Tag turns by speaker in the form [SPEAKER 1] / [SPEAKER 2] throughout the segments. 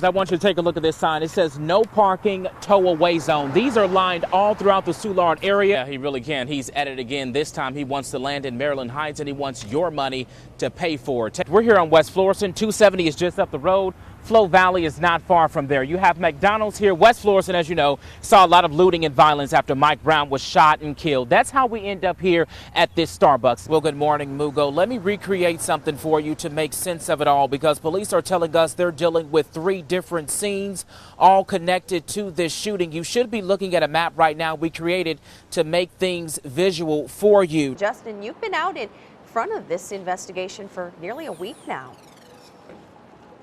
[SPEAKER 1] I want you to take a look at this sign. It says no parking, tow away zone. These are lined all throughout the Soulard area. He really can. He's at it again. This time he wants to land in Maryland Heights and he wants your money to pay for it. We're here on West Florissant. 270 is just up the road. Flow Valley is not far from there. You have McDonald's here. West Florissant, as you know, saw a lot of looting and violence after Mike Brown was shot and killed. That's how we end up here at this Starbucks. Well, good morning, Mugo. Let me recreate something for you to make sense of it all, because police are telling us they're dealing with 3 different scenes, all connected to this shooting. You should be looking at a map right now we created to make things visual for you.
[SPEAKER 2] Justin, you've been out in front of this investigation for nearly a week now.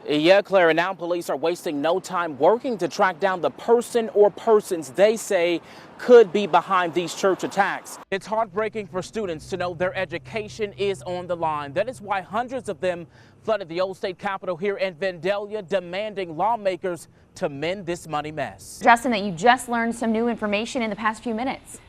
[SPEAKER 1] Yeah, Clara, now police are wasting no time working to track down the person or persons they say could be behind these church attacks. It's heartbreaking for students to know their education is on the line. That is why hundreds of them flooded the old state capitol here in Vandalia, demanding lawmakers to mend this money mess.
[SPEAKER 3] Justin, that you just learned some new information in the past few minutes.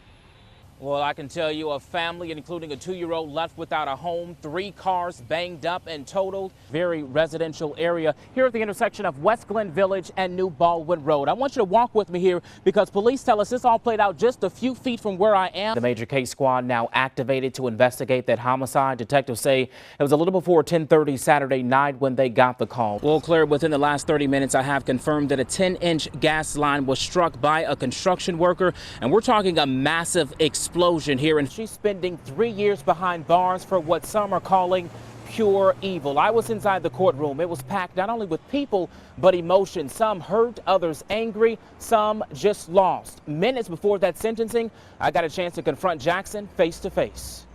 [SPEAKER 1] Well, I can tell you a family, including a 2-year-old, left without a home, 3 cars banged up and totaled. Very residential area here at the intersection of West Glen Village and New Baldwin Road. I want you to walk with me here because police tell us this all played out just a few feet from where I am. The major case squad now activated to investigate that homicide. Detectives say it was a little before 10:30 Saturday night when they got the call. Well, Claire, within the last 30 minutes, I have confirmed that a 10-inch gas line was struck by a construction worker, and we're talking a massive explosion here, and she's spending 3 years behind bars for what some are calling pure evil. I was inside the courtroom. It was packed not only with people, but emotion. Some hurt, others angry, some just lost. Minutes before that sentencing, I got a chance to confront Jackson face to face.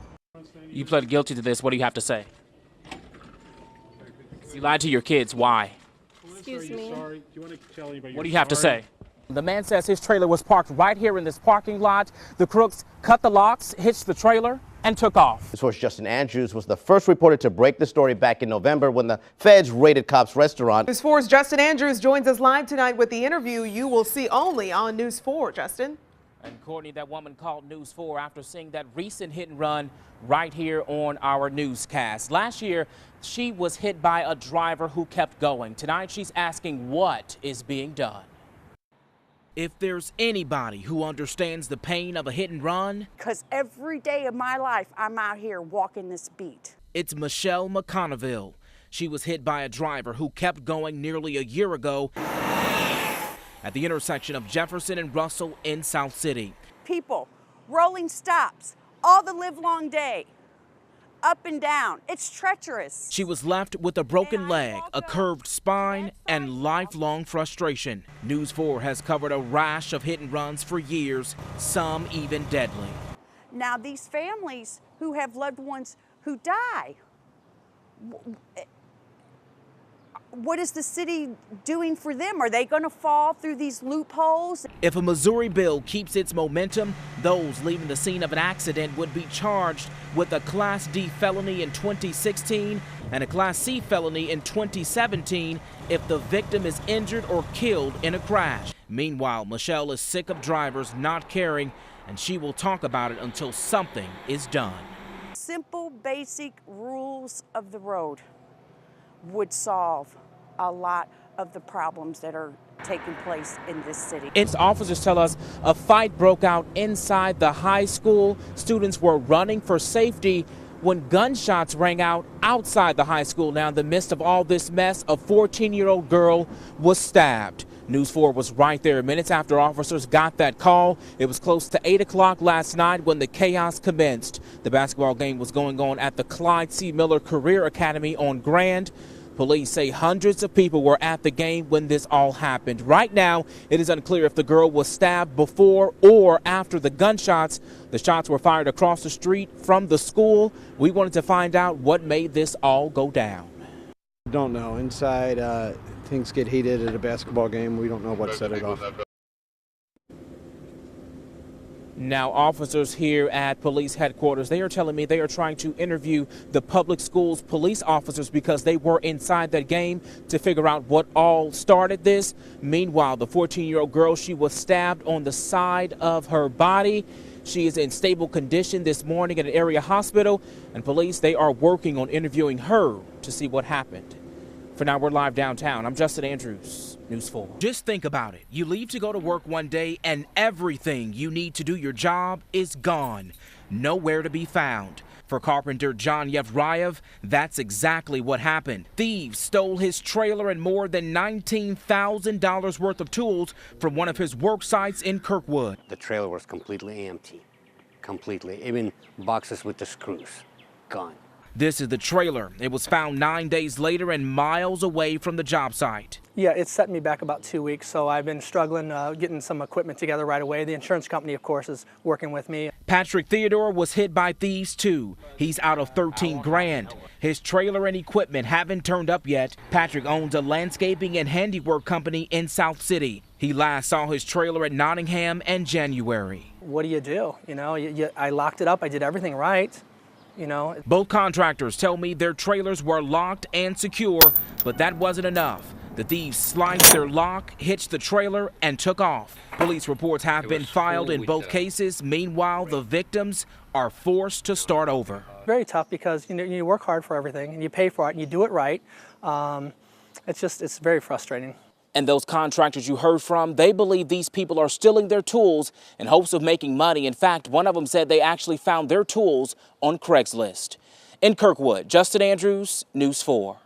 [SPEAKER 1] You pled guilty to this. What do you have to say? You lied to your kids. Why?
[SPEAKER 2] Excuse me.
[SPEAKER 1] What do you have to say? The man says his trailer was parked right here in this parking lot. The crooks cut the locks, hitched the trailer, and took off.
[SPEAKER 4] News 4's Justin Andrews was the first reporter to break the story back in November when the feds raided Cobb's restaurant.
[SPEAKER 5] News 4's Justin Andrews joins us live tonight with the interview you will see only on News 4. Justin.
[SPEAKER 1] And Courtney, that woman called News 4 after seeing that recent hit and run right here on our newscast. Last year, she was hit by a driver who kept going. Tonight, she's asking what is being done. If there's anybody who understands the pain of a hit and run,
[SPEAKER 6] because every day of my life I'm out here walking this beat.
[SPEAKER 1] It's Michelle McConneville. She was hit by a driver who kept going nearly a year ago at the intersection of Jefferson and Russell in South City.
[SPEAKER 6] People, rolling stops all the livelong day. Up and down. It's treacherous.
[SPEAKER 1] She was left with a broken leg, a curved spine, and lifelong frustration. News 4 has covered a rash of hit and runs for years, some even deadly.
[SPEAKER 6] Now these families who have loved ones who die, what is the city doing for them? Are they going to fall through these loopholes?
[SPEAKER 1] If a Missouri bill keeps its momentum, those leaving the scene of an accident would be charged with a Class D felony in 2016 and a Class C felony in 2017 if the victim is injured or killed in a crash. Meanwhile, Michelle is sick of drivers not caring, and she will talk about it until something is done.
[SPEAKER 6] Simple, basic rules of the road would solve a lot of the problems that are taking place in this city.
[SPEAKER 1] Its officers tell us a fight broke out inside the high school. Students were running for safety when gunshots rang out outside the high school. Now, in the midst of all this mess, a 14-year-old girl was stabbed. News 4 was right there minutes after officers got that call. It was close to 8 o'clock last night when the chaos commenced. The basketball game was going on at the Clyde C. Miller Career Academy on Grand. Police say hundreds of people were at the game when this all happened. Right now, it is unclear if the girl was stabbed before or after the gunshots. The shots were fired across the street from the school. We wanted to find out what made this all go down.
[SPEAKER 7] Don't know. Inside, things get heated at a basketball game. We don't know what set it off.
[SPEAKER 1] Now, officers here at police headquarters, they are telling me they are trying to interview the public schools police officers because they were inside that game to figure out what all started this. Meanwhile, the 14-year-old girl, she was stabbed on the side of her body. She is in stable condition this morning at an area hospital, and police, they are working on interviewing her to see what happened. For now, we're live downtown. I'm Justin Andrews, News 4. Just think about it. You leave to go to work one day and everything you need to do your job is gone. Nowhere to be found. For carpenter John Yevrayev, that's exactly what happened. Thieves stole his trailer and more than $19,000 worth of tools from one of his work sites in Kirkwood.
[SPEAKER 8] The trailer was completely empty, even boxes with the screws, gone.
[SPEAKER 1] This is the trailer. It was found 9 days later and miles away from the job site.
[SPEAKER 9] Yeah, it set me back about 2 weeks, so I've been struggling getting some equipment together right away. The insurance company, of course, is working with me.
[SPEAKER 1] Patrick Theodore was hit by thieves too. He's out of 13 grand. His trailer and equipment haven't turned up yet. Patrick owns a landscaping and handiwork company in South City. He last saw his trailer at Nottingham in January.
[SPEAKER 9] What do? You know, I locked it up. I did everything right. You know.
[SPEAKER 1] Both contractors tell me their trailers were locked and secure, but that wasn't enough. The thieves sliced their lock, hitched the trailer, and took off. Police reports have been filed in both cases. Meanwhile, the victims are forced to start over.
[SPEAKER 9] Very tough because you work hard for everything and you pay for it and you do it right. It's very frustrating.
[SPEAKER 1] And those contractors you heard from, they believe these people are stealing their tools in hopes of making money. In fact, one of them said they actually found their tools on Craigslist. In Kirkwood, Justin Andrews, News 4.